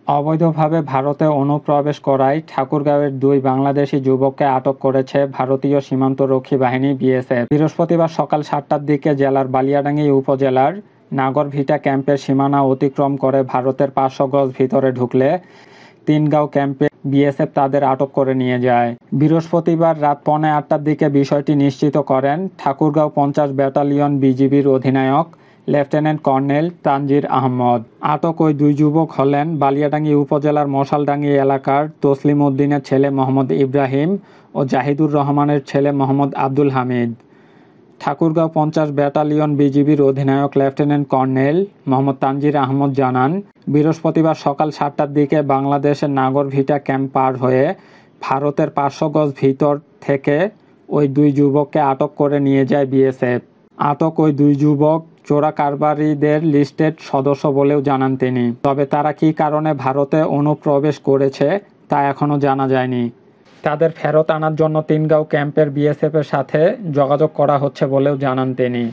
অবৈধভাবে ভারতে অনুপ্রবেশ করায় ঠাকুরগাঁওয়ের 2 বাংলাদেশি যুবককে আটক করেছে ভারতীয় সীমান্তরক্ষী বাহিনী বিএসএফ। বৃহস্পতিবার সকাল 7টার দিকে জেলার বালিয়াডাঙ্গি উপজেলার নাগরভিটা ক্যাম্পের সীমানা অতিক্রম করে ভারতের 500 গজ ভিতরে ঢুকলে তিনগাঁও ক্যাম্পে বিএসএফ তাদের আটক করে নিয়ে যায়। বৃহস্পতিবার রাত 7:45টার দিকে বিষয়টি নিশ্চিত করেন ঠাকুরগাঁও 50 ব্যাটালিয়ন বিজিবির অধিনায়ক লেফটেন্যান্ট কর্নেল তানজির আহমদ। আটক ওই 2 যুবক হলেন বালিয়াডাঙ্গি উপজেলার মশালডাঙ্গি এলাকার তসলিম উদ্দিনের ছেলে মোহাম্মদ ইব্রাহিম ও জাহিদুর রহমানের ছেলে মোহাম্মদ আব্দুল হামিদ। ঠাকুরগাঁও 50 ব্যাটালিয়ন বিজিবির অধিনায়ক লেফটেন্যান্ট কর্নেল মোহাম্মদ তানজির আহমদ জানান, বৃহস্পতিবার সকাল 7টার দিকে বাংলাদেশের নাগরভিটা ক্যাম্প পার হয়ে ভারতের 500 গজ ভিতর থেকে ওই 2 যুবককে আটক করে নিয়ে যায় বিএসএফ। আটক ওই 2 যুবক চোরা কারবারিদের লিস্টেড সদস্য বলেও জানান তিনি। তবে তারা কী কারণে ভারতে অনুপ্রবেশ করেছে তা এখনও জানা যায়নি। তাদের ফেরত আনার জন্য তিনগাঁও ক্যাম্পের বিএসএফের সাথে যোগাযোগ করা হচ্ছে বলেও জানান তিনি।